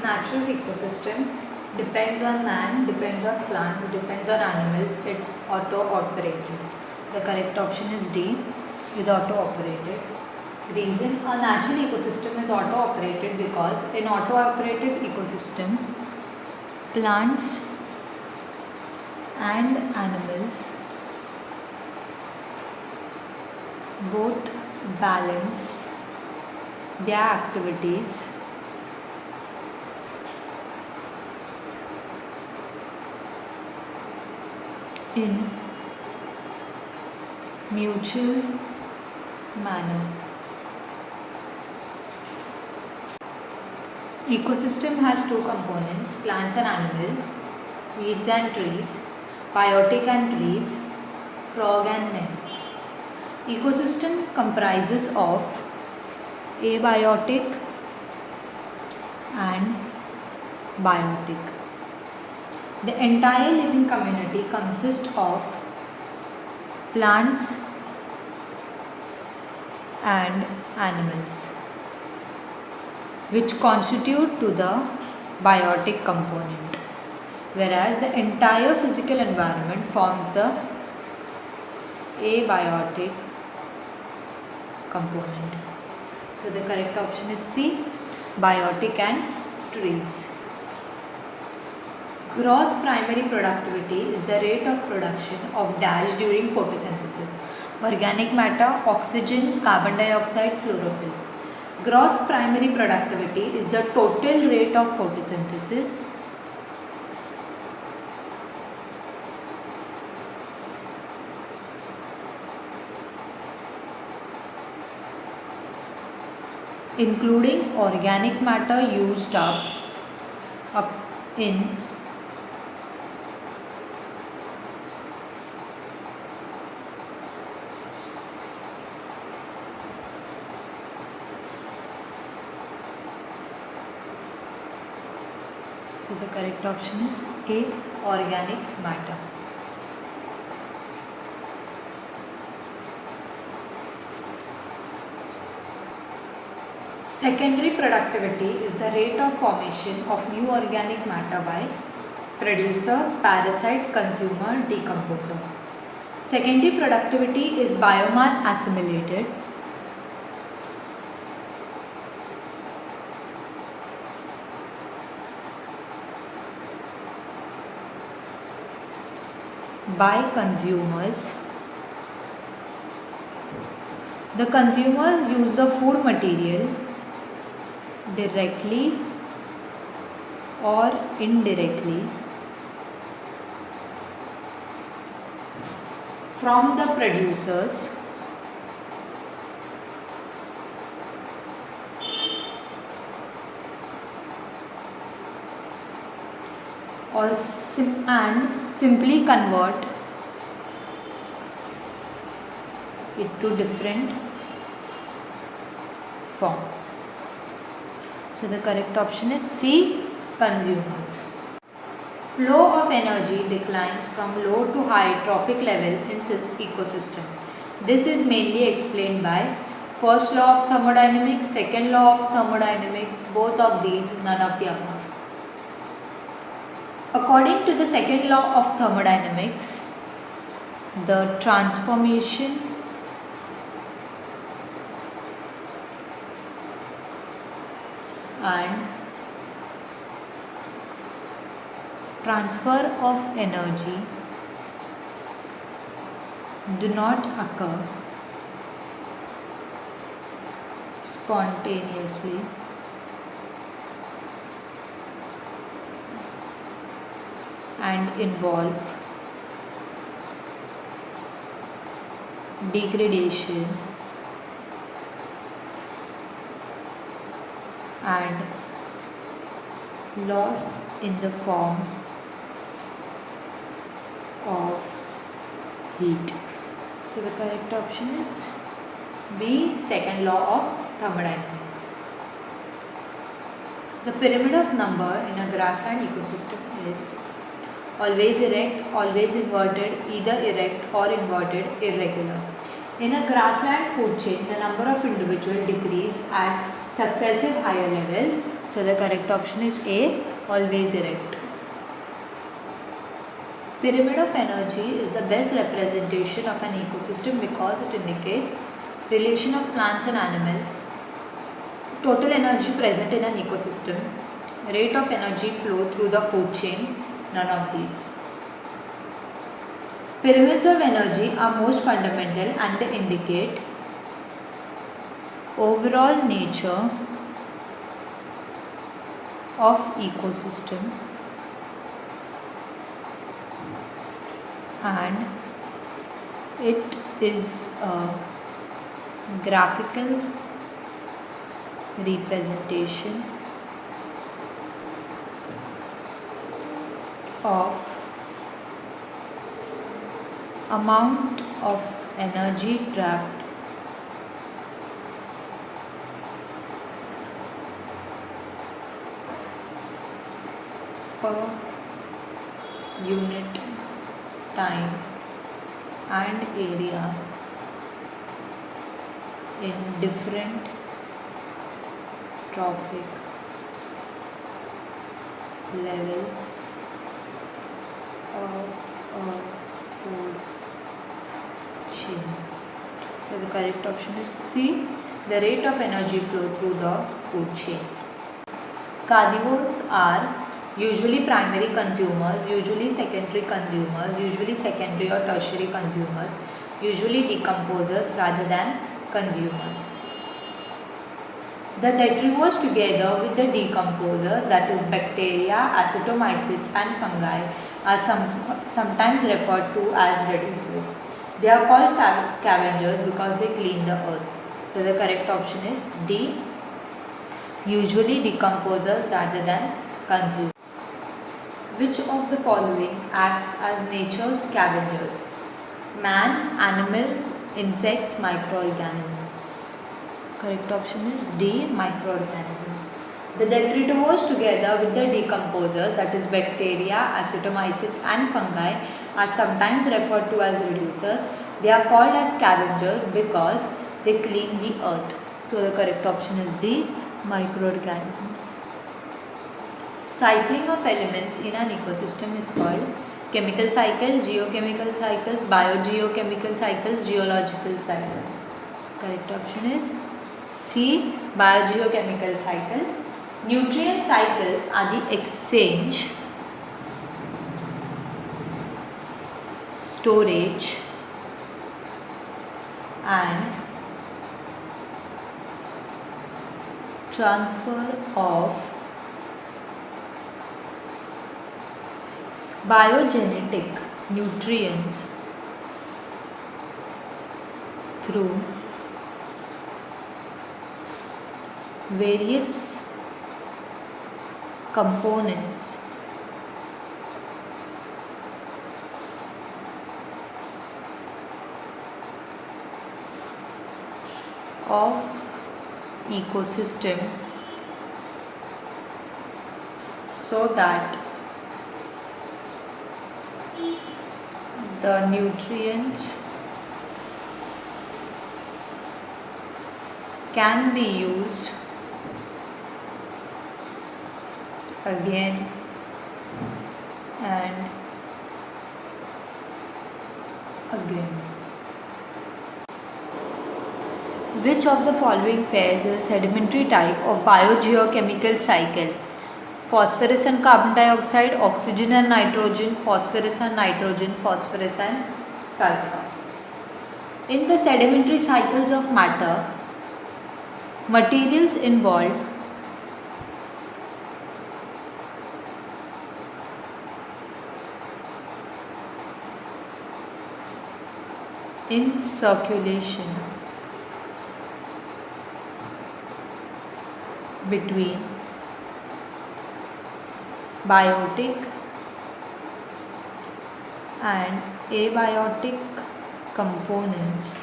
natural ecosystem depends on man, depends on plants, depends on animals. It's auto-operated. The correct option is D, is auto-operated. Reason a natural ecosystem is auto-operated because in auto-operated ecosystem, plants and animals both balance their activities in mutual manner. Ecosystem has two components, plants and animals, weeds and trees, biotic and trees, frog and men. Ecosystem comprises of abiotic and biotic. The entire living community consists of plants and animals, which constitute to the biotic component, whereas the entire physical environment forms the abiotic component. So the correct option is C, biotic and trees. Gross primary productivity is the rate of production of dash during photosynthesis. Organic matter, oxygen, carbon dioxide, chlorophyll. Gross primary productivity is the total rate of photosynthesis including organic matter used up in So the correct option is A, organic matter. Secondary productivity is the rate of formation of new organic matter by producer, parasite, consumer, decomposer. Secondary productivity is biomass assimilated by consumers. The consumers use the food material directly or indirectly from the producers or simply convert it to different forms. So the correct option is C, consumers. Flow of energy declines from low to high trophic level in ecosystem. This is mainly explained by first law of thermodynamics, second law of thermodynamics, both of these, none of the above. According to the second law of thermodynamics, the transformation and transfer of energy do not occur spontaneously and involve degradation and loss in the form of heat. So the correct option is B, second law of thermodynamics. The pyramid of number in a grassland ecosystem is always erect, always inverted, either erect or inverted, irregular. In a grassland food chain, the number of individuals decrease at successive higher levels. So the correct option is A, always erect. Pyramid of energy is the best representation of an ecosystem because it indicates relation of plants and animals, total energy present in an ecosystem, rate of energy flow through the food chain, none of these. Pyramids of energy are most fundamental and they indicate overall nature of ecosystem and it is a graphical representation of amount of energy trapped per unit time and area in different trophic levels of a food chain. So the correct option is C, the rate of energy flow through the food chain. Carnivores are usually primary consumers, usually secondary consumers, usually secondary or tertiary consumers, usually decomposers rather than consumers. The detrivores together with the decomposers, that is bacteria, acetomycetes and fungi, are sometimes referred to as reducers. They are called scavengers because they clean the earth. So the correct option is D, usually decomposers rather than consumers. Which of the following acts as nature's scavengers? Man, animals, insects, microorganisms. Correct option is D, microorganisms. The detritivores together with the decomposers, that is bacteria, acetomycetes and fungi, are sometimes referred to as reducers. They are called as scavengers because they clean the earth. So the correct option is D, microorganisms. Cycling of elements in an ecosystem is called chemical cycle, geochemical cycles, biogeochemical cycles, geological cycle. Correct option is C, biogeochemical cycle. Nutrient cycles are the exchange, storage and transfer of biogenetic nutrients through various components of ecosystem so that the nutrients can be used again and again. Which of the following pairs is a sedimentary type of biogeochemical cycle? Phosphorus and carbon dioxide, oxygen and nitrogen, phosphorus and nitrogen, phosphorus and sulfur. In the sedimentary cycles of matter, materials involved in circulation between biotic and abiotic components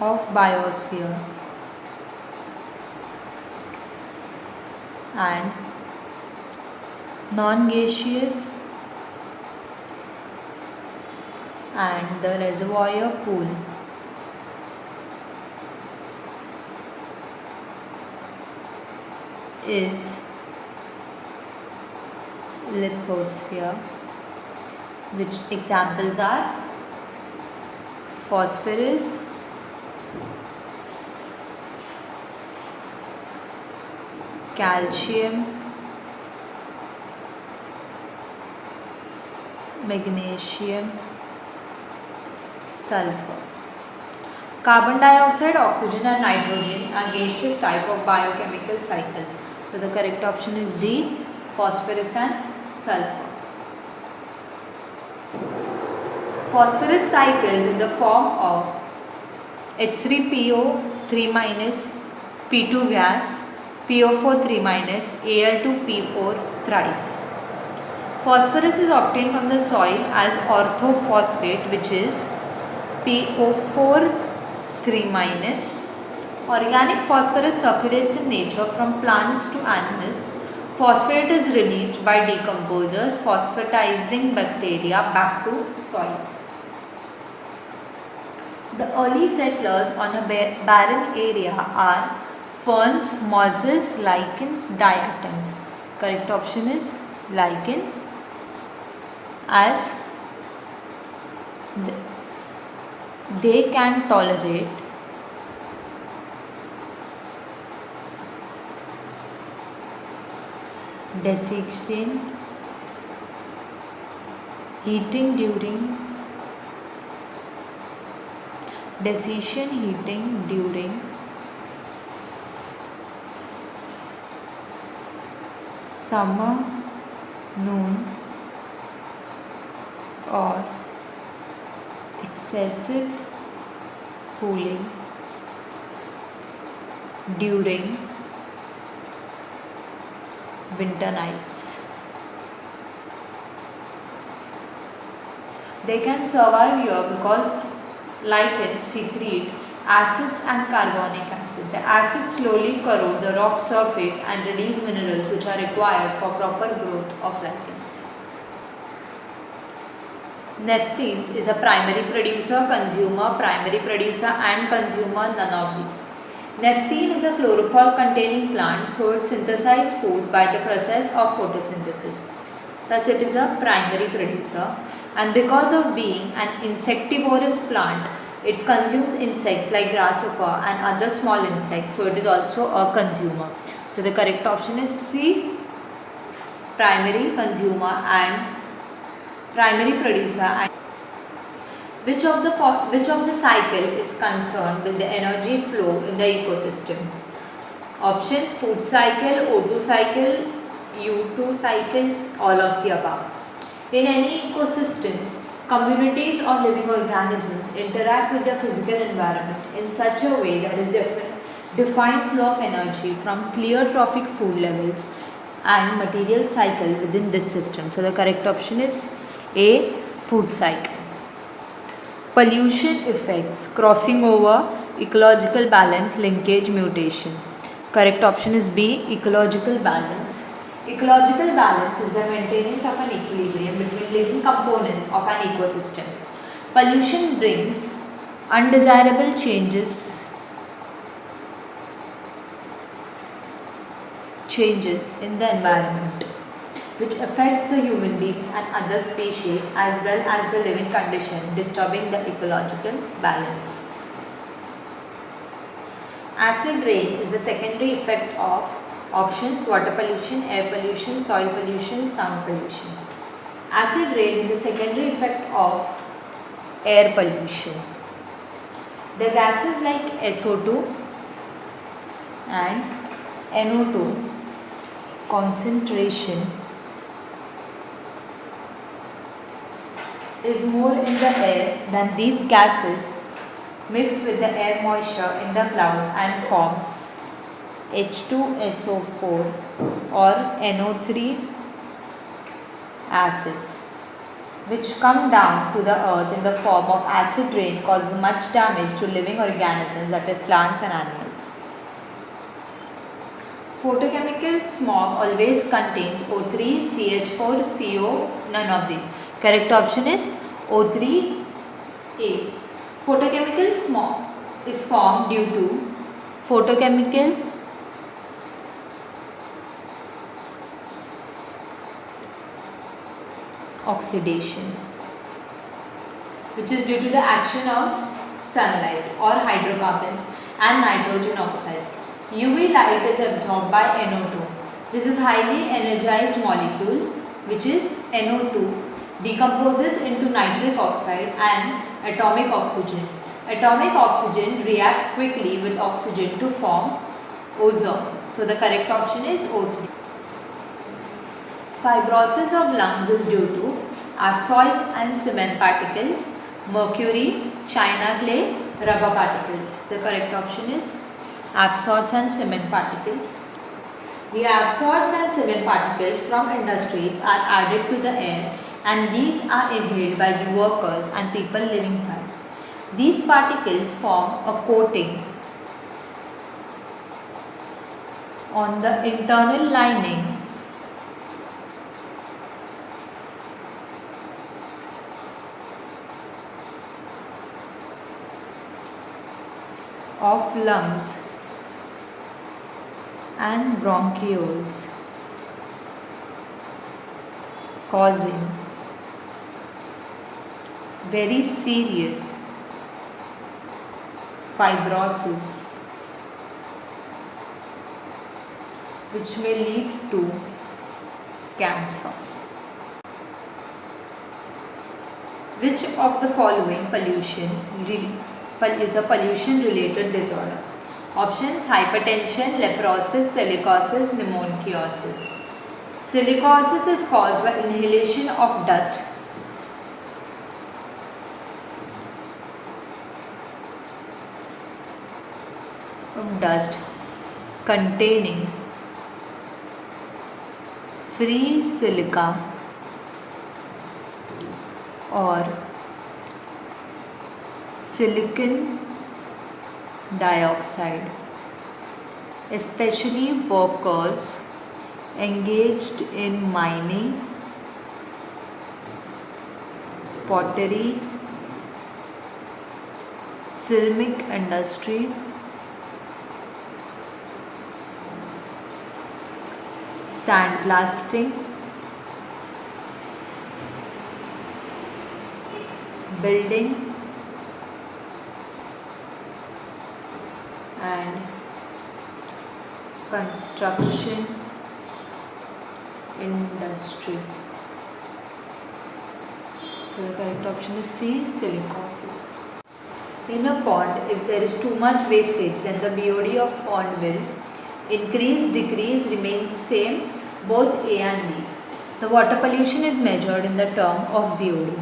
of biosphere and non-gaseous and the reservoir pool is lithosphere, which examples are phosphorus, calcium, magnesium, sulfur. Carbon dioxide, oxygen and nitrogen are gaseous type of biochemical cycles. So the correct option is D, phosphorus and sulfur. Phosphorus cycles in the form of H3PO 3 minus P2 gas, PO4 3 minus, Al2P4 thrice. Phosphorus is obtained from the soil as orthophosphate, which is PO4 3 minus. Organic phosphorus circulates in nature from plants to animals. Phosphate is released by decomposers, phosphatizing bacteria back to soil. The early settlers on a barren area are ferns, mosses, lichens, diatoms. Correct option is lichens, as they can tolerate desiccation, heating during summer, noon or excessive cooling during winter nights. They can survive here because lichens secrete acids and carbonic acid. The acids slowly corrode the rock surface and release minerals which are required for proper growth of lichens. Nephthanes is a primary producer, consumer, primary producer and consumer, none of these. Nephthene is a chlorophyll containing plant, so it synthesizes food by the process of photosynthesis. Thus it is a primary producer, and because of being an insectivorous plant, it consumes insects like grasshopper and other small insects, so it is also a consumer. So the correct option is C, primary consumer and primary producer. And which of the cycle is concerned with the energy flow in the ecosystem? Options: food cycle, O2 cycle, U2 cycle, all of the above. In any ecosystem, communities of living organisms interact with the physical environment in such a way that is defined flow of energy from clear trophic food levels and material cycle within this system. So the correct option is A, food cycle. Pollution effects, crossing over, ecological balance, linkage, mutation. Correct option is B, ecological balance. Ecological balance is the maintenance of an equilibrium between living components of an ecosystem. Pollution brings undesirable changes in the environment, which affects the human beings and other species as well as the living condition, disturbing the ecological balance. Acid rain is the secondary effect of options: water pollution, air pollution, soil pollution, sound pollution. Acid rain is the secondary effect of air pollution. The gases like SO2 and NO2 concentration is more in the air than these gases mix with the air moisture in the clouds and form H2SO4 or NO3 acids, which come down to the earth in the form of acid rain, causing much damage to living organisms, that is plants and animals. Photochemical smog always contains O3, CH4, CO, none of these. Correct option is O3A. Photochemical smog is formed due to photochemical oxidation, which is due to the action of sunlight or hydrocarbons and nitrogen oxides. UV light is absorbed by NO2. This is highly energized molecule, which is NO2, decomposes into nitric oxide and atomic oxygen. Atomic oxygen reacts quickly with oxygen to form ozone. So the correct option is O3. Fibrosis of lungs is due to arsenic and cement particles, mercury, china clay, rubber particles. The correct option is arsenic and cement particles. The arsenic and cement particles from industries are added to the air, and these are inhaled by the workers and people living by. These particles form a coating on the internal lining of lungs and bronchioles, causing very serious fibrosis, which may lead to cancer. Which of the following pollution is a pollution related disorder? Options: hypertension, leprosis, silicosis, pneumoconiosis. Silicosis is caused by inhalation of dust containing free silica or silicon dioxide, especially workers engaged in mining, pottery, ceramic industry, sandblasting, building and construction industry. So the correct option is C, silicosis. In a pond, if there is too much wastage, then the BOD of pond will increase, decrease, remains same, both A and B. The water pollution is measured in the term of BOD.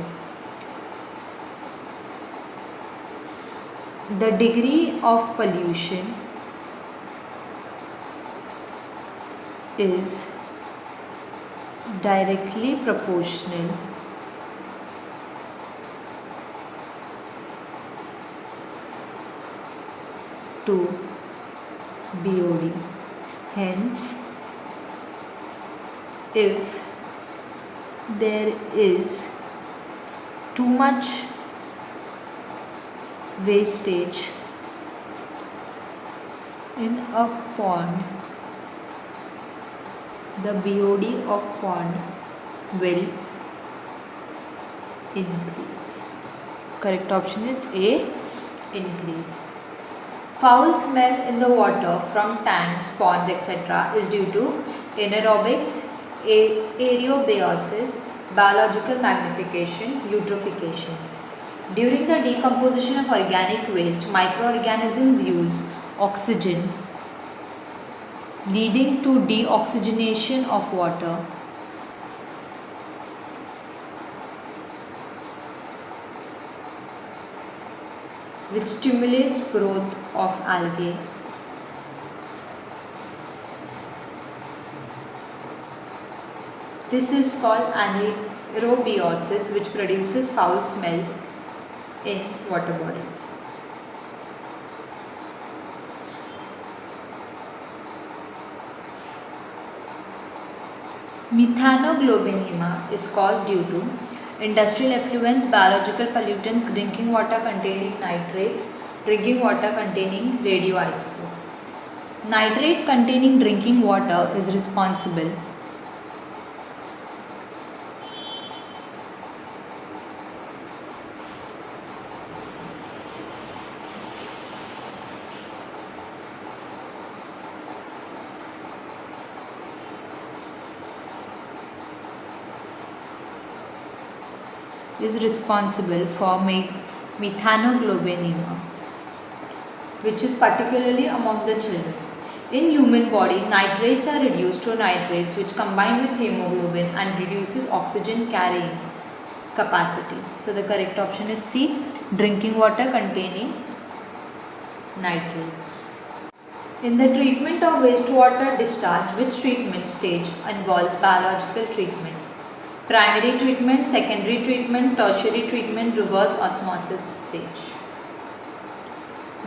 The degree of pollution is directly proportional to BOD. Hence, if there is too much wastage in a pond, the BOD of pond will increase. Correct option is A, increase. Foul smell in the water from tanks, ponds, etc. is due to anaerobics, aerobiosis, biological magnification, eutrophication. During the decomposition of organic waste, microorganisms use oxygen, leading to deoxygenation of water. Which stimulates growth of algae. This is called anaerobiosis, which produces foul smell in water bodies. Methanoglobinemia is caused due to industrial effluents, biological pollutants, drinking water containing nitrates, drinking water containing radioisotopes. Nitrate containing drinking water is responsible is responsible for methanoglobinemia, which is particularly among the children. In human body, nitrates are reduced to nitrates which combine with hemoglobin and reduces oxygen carrying capacity. So the correct option is C, drinking water containing nitrates. In the treatment of wastewater discharge, which treatment stage involves biological treatment? Primary treatment, secondary treatment, tertiary treatment, reverse osmosis stage.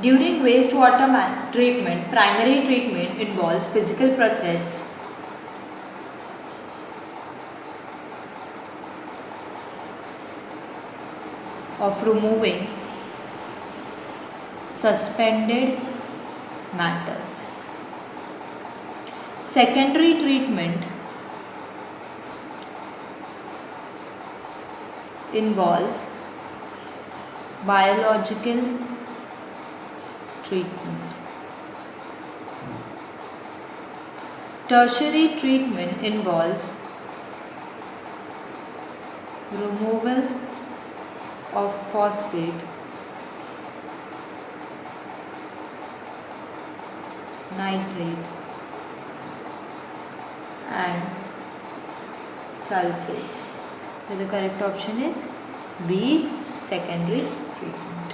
During wastewater treatment, primary treatment involves physical process of removing suspended matters. Secondary treatment involves biological treatment. Tertiary treatment involves removal of phosphate, nitrate and sulfate. So the correct option is B, secondary treatment.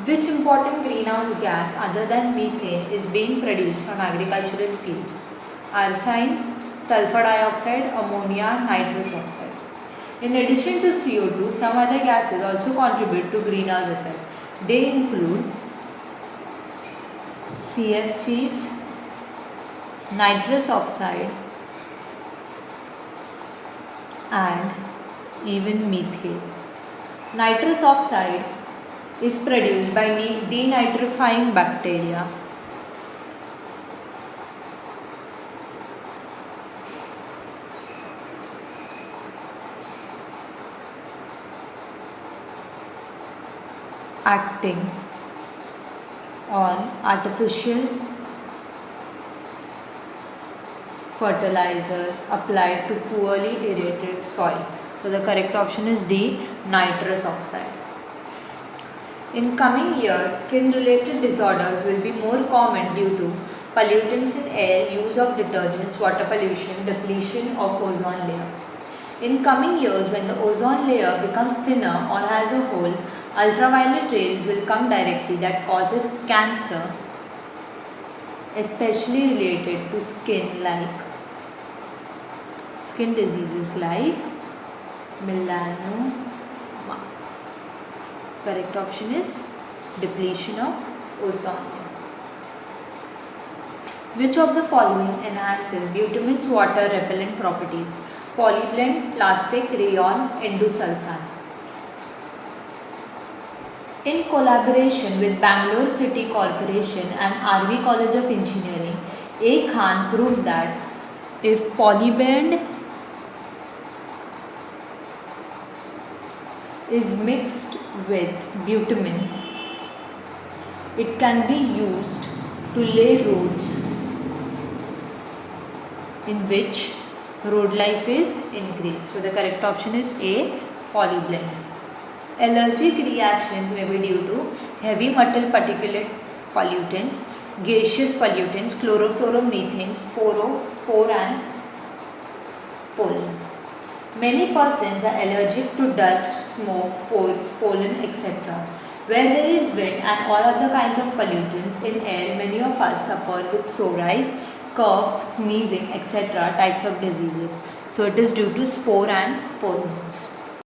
Which important greenhouse gas other than methane is being produced from agricultural fields? Arsine, sulfur dioxide, ammonia, nitrous oxide. In addition to CO2, some other gases also contribute to greenhouse effect. They include CFCs, nitrous oxide and even methane. Nitrous oxide is produced by denitrifying bacteria acting on artificial fertilizers applied to poorly aerated soil. So the correct option is D, nitrous oxide. In coming years, skin-related disorders will be more common due to pollutants in air, use of detergents, water pollution, depletion of ozone layer. In coming years, when the ozone layer becomes thinner or as a whole, ultraviolet rays will come directly that causes cancer, especially related to skin diseases like melanoma. Correct option is depletion of ozone. Which of the following enhances bitumen's water repellent properties? Polyblend, plastic, rayon, endosulfan. In collaboration with Bangalore City Corporation and RV College of Engineering, A. Khan proved that if polyblend is mixed with bitumen, it can be used to lay roads in which road life is increased. So the correct option is A, polyblend. Allergic reactions may be due to heavy metal particulate pollutants, gaseous pollutants, chlorofluoromethane, spore and pollen. Many persons are allergic to dust, smoke, pores, pollen, etc. Where there is wind and all other kinds of pollutants in air, many of us suffer with sore eyes, cough, sneezing, etc. types of diseases. So it is due to spore and pollens.